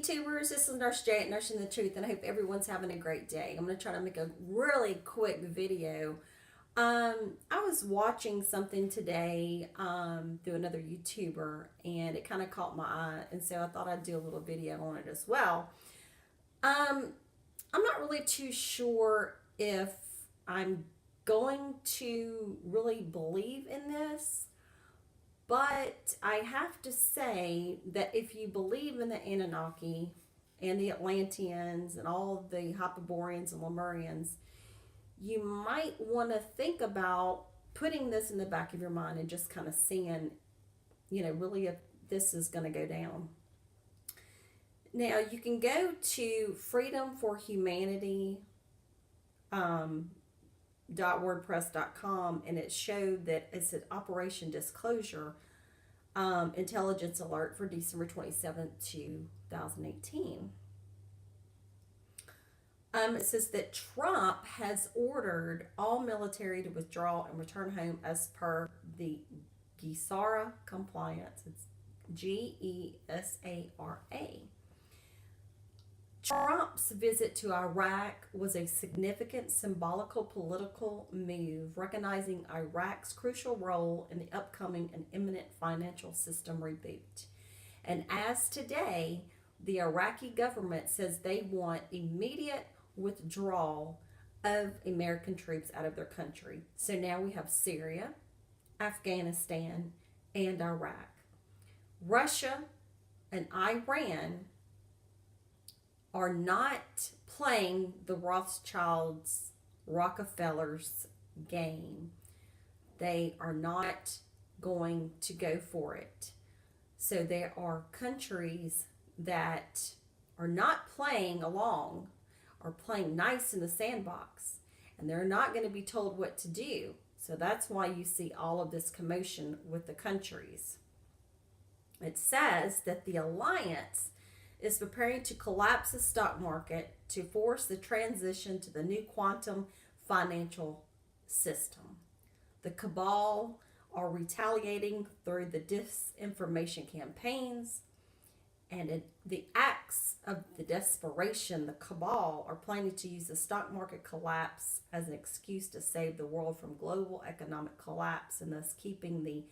YouTubers? This is Nurse J at Nursing the Truth, and I hope everyone's having a great day. I'm going to try to make a really quick video. I was watching something today through another YouTuber, and it kind of caught my eye, and so I thought I'd do a little video on it as well. I'm not really too sure if I'm going to really believe in this. But I have to say that if you believe in the Anunnaki and the Atlanteans and all the Hyperboreans and Lemurians, you might want to think about putting this in the back of your mind and just kind of seeing, really if this is going to go down. Now, you can go to Freedom for Humanity. .wordpress.com, and it showed that it's an Operation Disclosure intelligence alert for December 27th, 2018. It says that Trump has ordered all military to withdraw and return home as per the GESARA compliance. It's GESARA. Trump's visit to Iraq was a significant symbolical political move, recognizing Iraq's crucial role in the upcoming and imminent financial system reboot. And as today, the Iraqi government says they want immediate withdrawal of American troops out of their country. So now we have Syria, Afghanistan, and Iraq. Russia and Iran are not playing the Rothschilds, Rockefellers game. They are not going to go for it. So there are countries that are not playing along, are playing nice in the sandbox, and they're not going to be told what to do. So that's why you see all of this commotion with the countries. It says that the alliance is preparing to collapse the stock market to force the transition to the new quantum financial system. The cabal are retaliating through the disinformation campaigns, and in the acts of the desperation, the cabal are planning to use the stock market collapse as an excuse to save the world from global economic collapse, and thus keeping the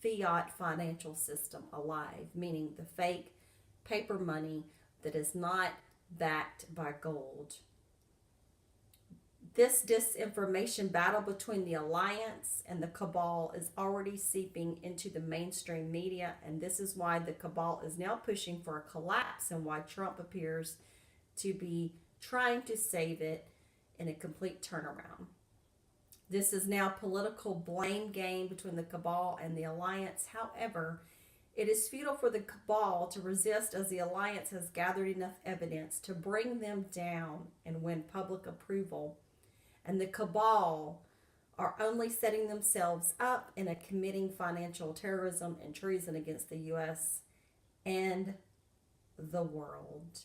fiat financial system alive, meaning the fake paper money that is not backed by gold. This disinformation battle between the alliance and the cabal is already seeping into the mainstream media, and this is why the cabal is now pushing for a collapse and why Trump appears to be trying to save it in a complete turnaround. This is now a political blame game between the cabal and the alliance. However, it is futile for the cabal to resist, as the alliance has gathered enough evidence to bring them down and win public approval. And the cabal are only setting themselves up in a committing financial terrorism and treason against the U.S. and the world.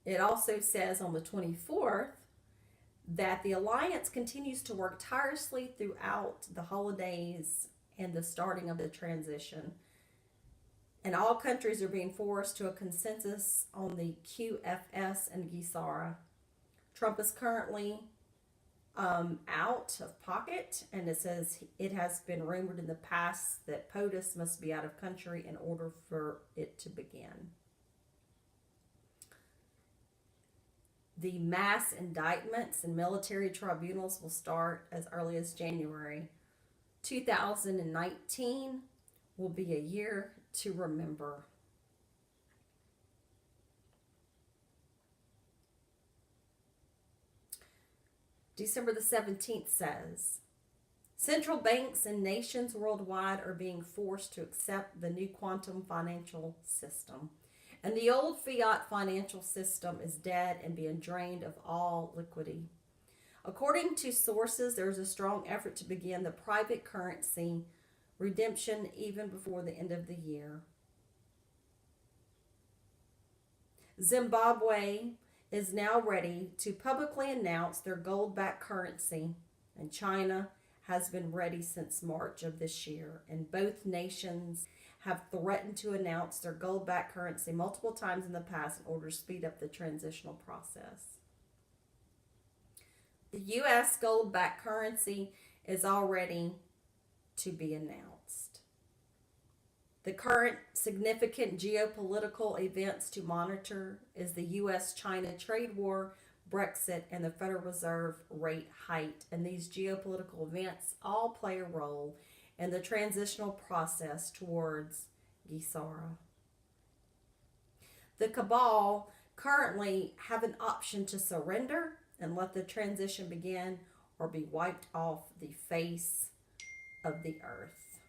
It also says on the 24th, that the alliance continues to work tirelessly throughout the holidays and the starting of the transition. And all countries are being forced to a consensus on the QFS and GESARA. Trump is currently out of pocket, and it says it has been rumored in the past that POTUS must be out of country in order for it to begin. The mass indictments and military tribunals will start as early as January. 2019 will be a year to remember. December the 17th says, central banks and nations worldwide are being forced to accept the new quantum financial system. And the old fiat financial system is dead and being drained of all liquidity. According to sources, there is a strong effort to begin the private currency redemption even before the end of the year. Zimbabwe is now ready to publicly announce their gold-backed currency, and China has been ready since March of this year, and both nations have threatened to announce their gold backed currency multiple times in the past in order to speed up the transitional process. The U.S. gold backed currency is already to be announced. The current significant geopolitical events to monitor is the U.S. China trade war, Brexit, and the Federal Reserve rate hike. And these geopolitical events all play a role in the transitional process towards GESARA. The cabal currently have an option to surrender and let the transition begin, or be wiped off the face of the earth.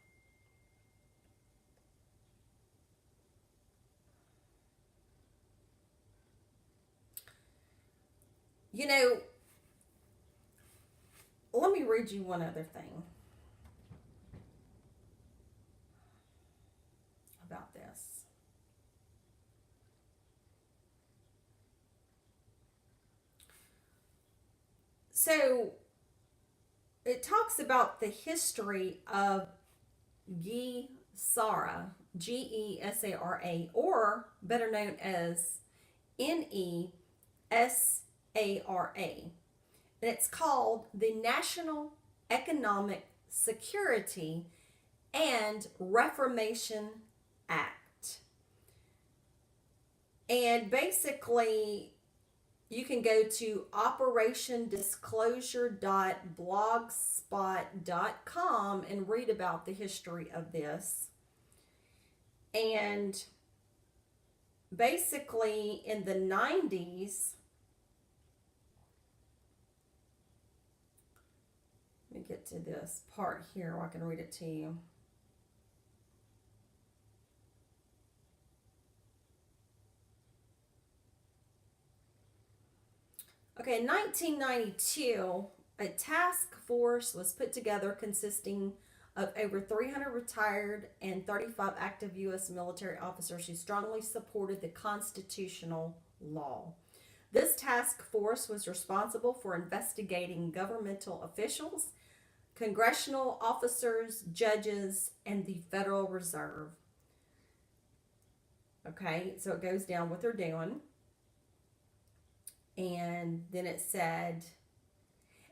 You know, let me read you one other thing about this. So, it talks about the history of GESARA, GESARA, or better known as NESARA. And it's called the National Economic Security and Reformation Act. And basically, you can go to operationdisclosure.blogspot.com and read about the history of this. And basically, in the 90s, let me get to this part here where I can read it to you. Okay, in 1992, a task force was put together consisting of over 300 retired and 35 active U.S. military officers who strongly supported the constitutional law. This task force was responsible for investigating governmental officials, congressional officers, judges, and the Federal Reserve. Okay, so it goes down what they're doing. And then it said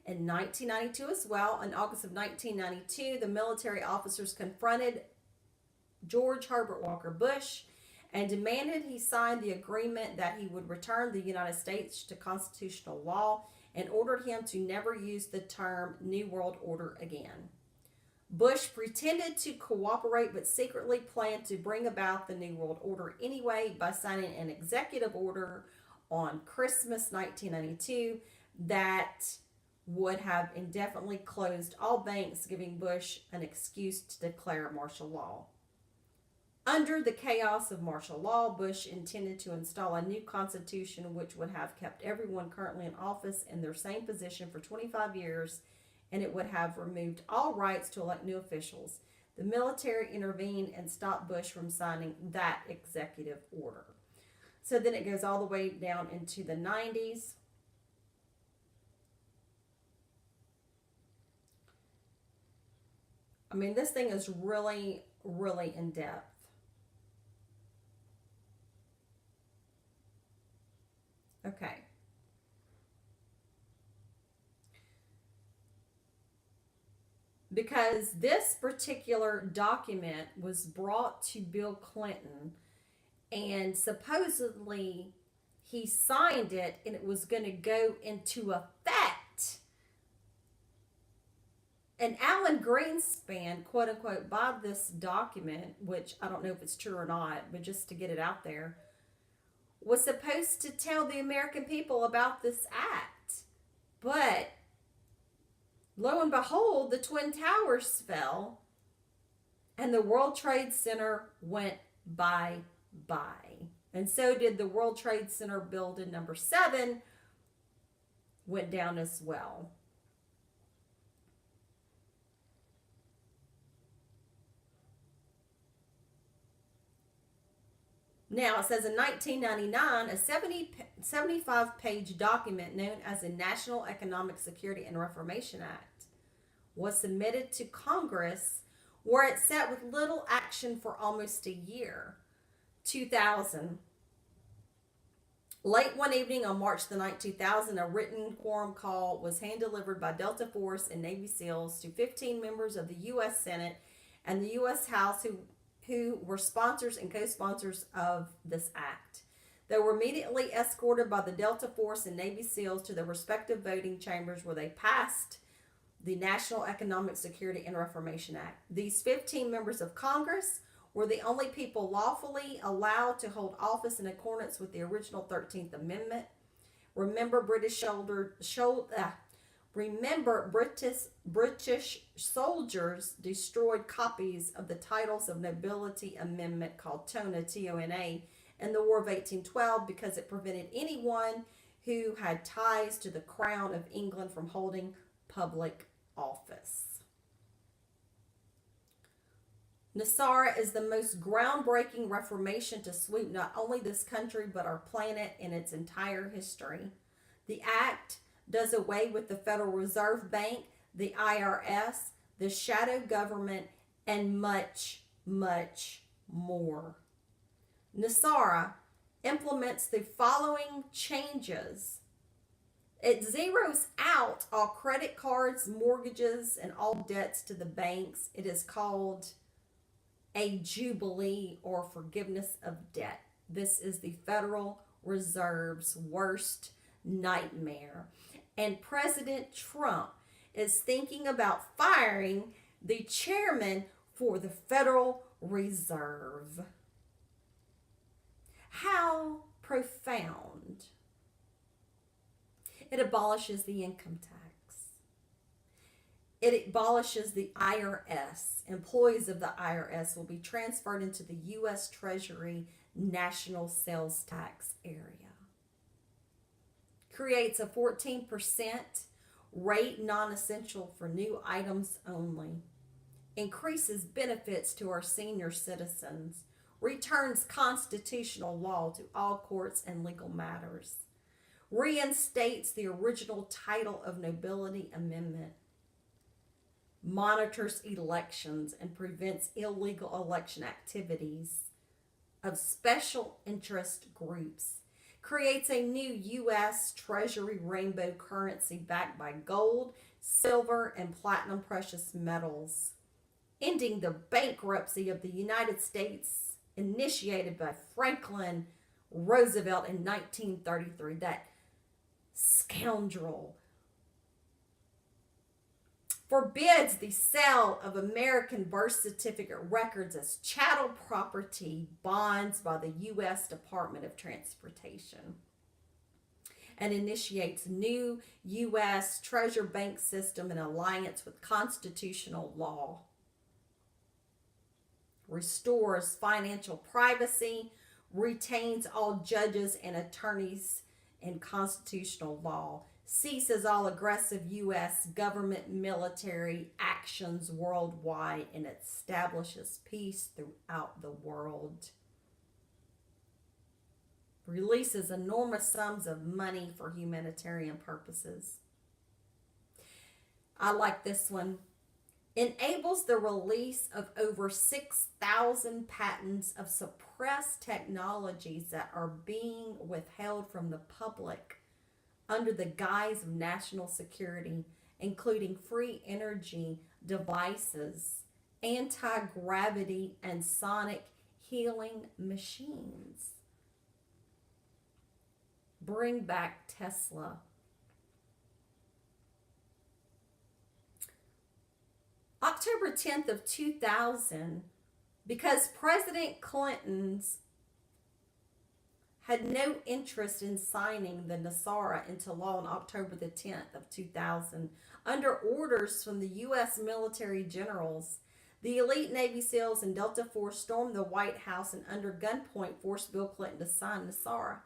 in 1992 as well, in August of 1992, the military officers confronted George Herbert Walker Bush and demanded he sign the agreement that he would return the United States to constitutional law, and ordered him to never use the term New World Order again. Bush pretended to cooperate but secretly planned to bring about the New World Order anyway by signing an executive order on Christmas 1992 that would have indefinitely closed all banks, giving Bush an excuse to declare martial law. Under the chaos of martial law, Bush intended to install a new constitution which would have kept everyone currently in office in their same position for 25 years, and it would have removed all rights to elect new officials. The military intervened and stopped Bush from signing that executive order. So then it goes all the way down into the 90s. I mean, this thing is really, really in depth. Okay. Because this particular document was brought to Bill Clinton, and supposedly he signed it and it was going to go into effect. And Alan Greenspan, quote unquote, by this document, which I don't know if it's true or not, but just to get it out there, was supposed to tell the American people about this act. But lo and behold, the Twin Towers fell and the World Trade Center went bye. And so did the World Trade Center building number 7, went down as well. Now, it says in 1999, a 75-page document known as the National Economic Security and Reformation Act was submitted to Congress, where it sat with little action for almost a year. 2000. Late one evening on March the 9th, 2000, a written quorum call was hand-delivered by Delta Force and Navy SEALs to 15 members of the U.S. Senate and the U.S. House who were sponsors and co-sponsors of this act. They were immediately escorted by the Delta Force and Navy SEALs to their respective voting chambers where they passed the National Economic Security and Reformation Act. These 15 members of Congress were the only people lawfully allowed to hold office in accordance with the original 13th Amendment. Remember, British soldiers destroyed copies of the Titles of Nobility Amendment called TONA, T-O-N-A, in the War of 1812 because it prevented anyone who had ties to the Crown of England from holding public office. NESARA is the most groundbreaking reformation to sweep not only this country but our planet in its entire history. The act does away with the Federal Reserve Bank, the IRS, the shadow government, and much, much more. NESARA implements the following changes. It zeroes out all credit cards, mortgages, and all debts to the banks. It is called a jubilee or forgiveness of debt. This is the Federal Reserve's worst nightmare. And President Trump is thinking about firing the chairman for the Federal Reserve. How profound. It abolishes the income tax. It abolishes the IRS. Employees of the IRS will be transferred into the U.S. Treasury National Sales Tax area. Creates a 14% rate non-essential for new items only. Increases benefits to our senior citizens. Returns constitutional law to all courts and legal matters. Reinstates the original title of nobility amendment. Monitors elections and prevents illegal election activities of special interest groups. Creates a new U.S. Treasury rainbow currency backed by gold, silver, and platinum precious metals. Ending the bankruptcy of the United States initiated by Franklin Roosevelt in 1933. That scoundrel forbids the sale of American birth certificate records as chattel property bonds by the U.S. Department of Transportation, and initiates new U.S. Treasury Bank system in alliance with constitutional law. Restores financial privacy, retains all judges and attorneys in constitutional law, ceases all aggressive U.S. government military actions worldwide, and establishes peace throughout the world. Releases enormous sums of money for humanitarian purposes. I like this one. Enables the release of over 6,000 patents of suppressed technologies that are being withheld from the public under the guise of national security, including free energy devices, anti-gravity, and sonic healing machines. Bring back Tesla. October 10th of 2000, because President Clinton's had no interest in signing the NESARA into law on October the 10th of 2000. Under orders from the U.S. military generals, the elite Navy SEALs and Delta Force stormed the White House and under gunpoint forced Bill Clinton to sign NESARA.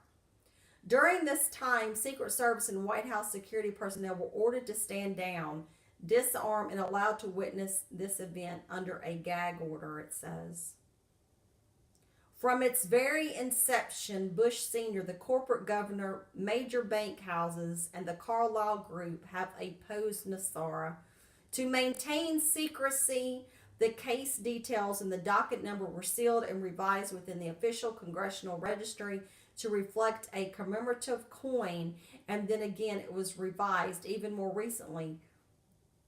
During this time, Secret Service and White House security personnel were ordered to stand down, disarm, and allowed to witness this event under a gag order, it says. From its very inception, Bush Sr., the corporate governor, major bank houses, and the Carlyle Group have opposed NESARA To maintain secrecy, the case details and the docket number were sealed and revised within the official congressional registry to reflect a commemorative coin, and then again it was revised even more recently.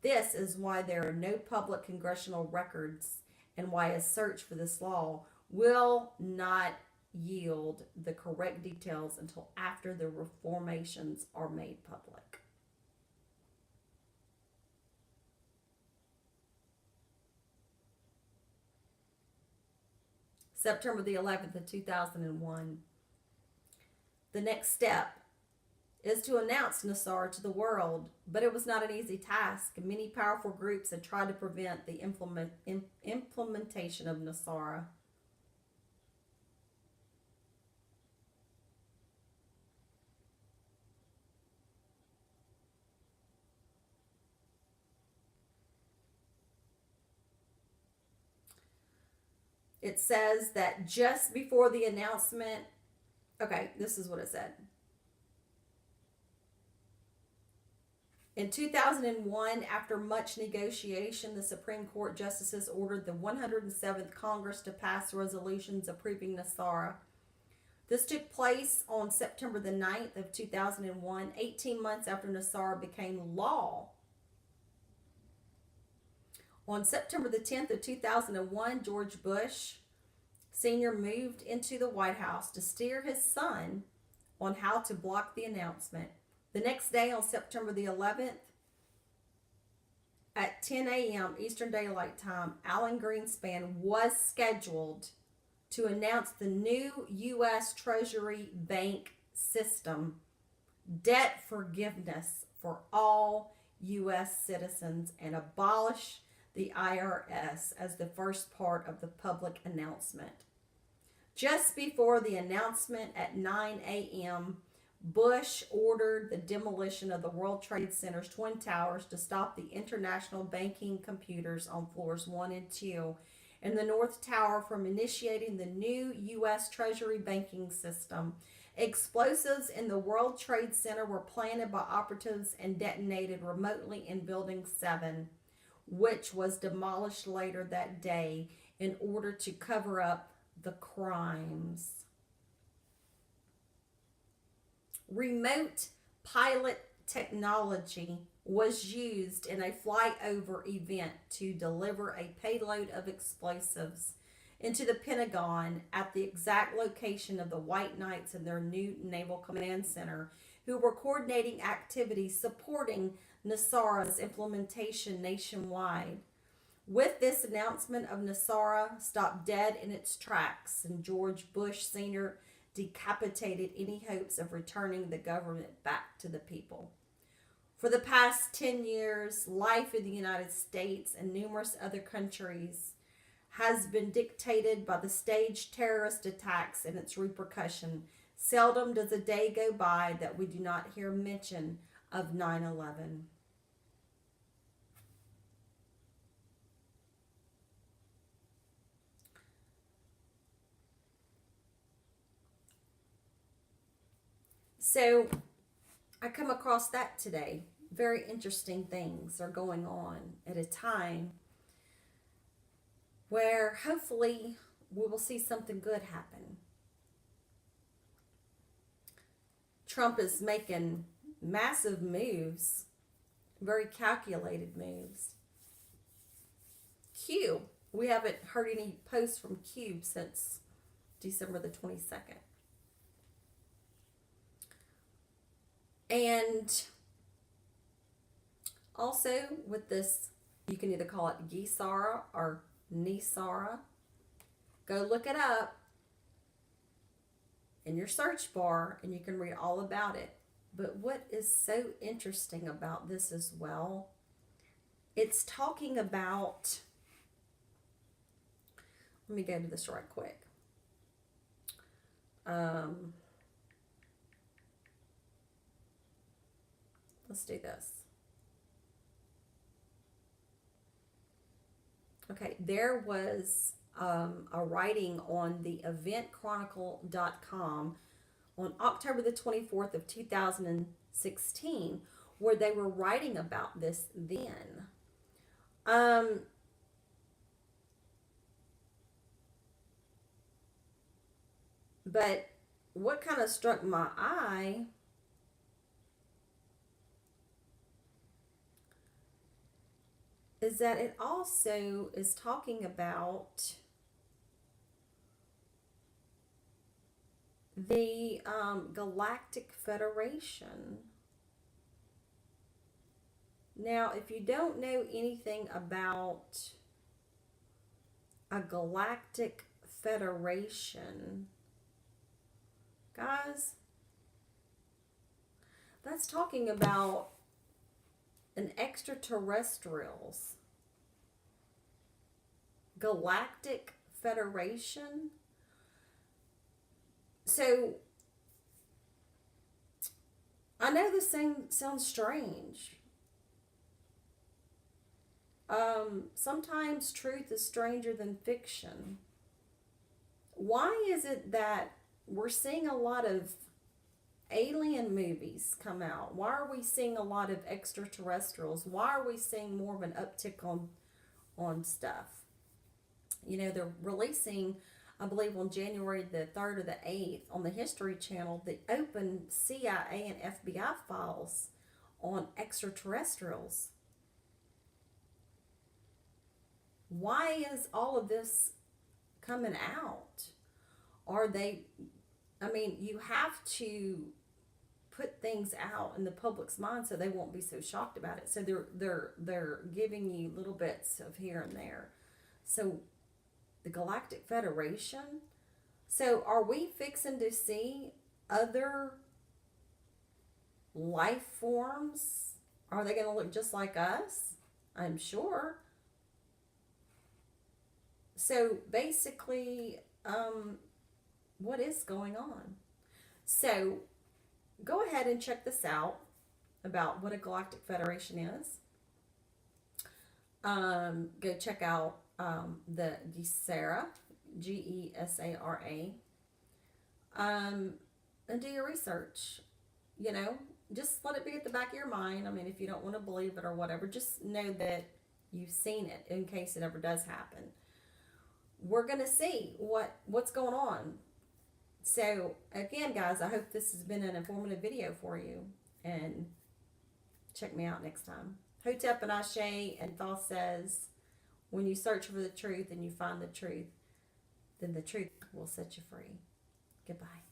This is why there are no public congressional records and why a search for this law will not yield the correct details until after the reformations are made public. September the 11th of 2001. The next step is to announce NESARA to the world, but it was not an easy task. Many powerful groups had tried to prevent the implementation of NESARA. It says that just before the announcement, okay, this is what it said. In 2001, after much negotiation, the Supreme Court justices ordered the 107th Congress to pass resolutions approving NESARA. This took place on September the 9th of 2001, 18 months after NESARA became law. On September the 10th of 2001, George Bush Sr. moved into the White House to steer his son on how to block the announcement. The next day, on September the 11th, at 10 a.m. Eastern Daylight Time, Alan Greenspan was scheduled to announce the new U.S. Treasury Bank system, debt forgiveness for all U.S. citizens, and abolish the IRS as the first part of the public announcement. Just before the announcement at 9 a.m., Bush ordered the demolition of the World Trade Center's Twin Towers to stop the international banking computers on floors 1 and 2 in the North Tower from initiating the new U.S. Treasury banking system. Explosives in the World Trade Center were planted by operatives and detonated remotely in Building 7, which was demolished later that day in order to cover up the crimes. Remote pilot technology was used in a flyover event to deliver a payload of explosives into the Pentagon at the exact location of the White Knights and their new Naval Command Center, who were coordinating activities supporting NESARA's implementation nationwide. With this announcement of NESARA stopped dead in its tracks, and George Bush Sr. decapitated any hopes of returning the government back to the people. For the past 10 years, life in the United States and numerous other countries has been dictated by the staged terrorist attacks and its repercussion. Seldom does a day go by that we do not hear mention of 9/11. So I come across that today. Very interesting things are going on at a time where hopefully we will see something good happen. Trump is making massive moves, very calculated moves. Q, we haven't heard any posts from Q since December the 22nd. And also with this, you can either call it GSARA or NESARA. Go look it up in your search bar and you can read all about it. But what is so interesting about this as well, it's talking about, let me go to this right quick. Let's do this. Okay, there was a writing on the eventchronicle.com on October the 24th of 2016 where they were writing about this then. Um, but what kind of struck my eye is that it also is talking about the Galactic Federation. Now, if you don't know anything about a Galactic Federation, guys, that's talking about an extraterrestrials. Galactic Federation. So, I know this thing sounds strange. Sometimes truth is stranger than fiction. Why is it that we're seeing a lot of alien movies come out? Why are we seeing a lot of extraterrestrials? Why are we seeing more of an uptick on stuff? You know, they're releasing, I believe, on January the 3rd or the 8th on the History Channel, the open CIA and FBI files on extraterrestrials. Why is all of this coming out? Are they, I mean, you have to put things out in the public's mind so they won't be so shocked about it. So they're giving you little bits of here and there. So the Galactic Federation. So are we fixing to see other life forms? Are they going to look just like us? I'm sure. So basically, what is going on? So go ahead and check this out about what a Galactic Federation is. Go check out the Gesara, Gesara, and do your research. You know, just let it be at the back of your mind. I mean, if you don't want to believe it or whatever, just know that you've seen it in case it ever does happen. We're going to see what's going on. So, again, guys, I hope this has been an informative video for you. And check me out next time. Hotep and Ashe and Thoth says, when you search for the truth and you find the truth, then the truth will set you free. Goodbye.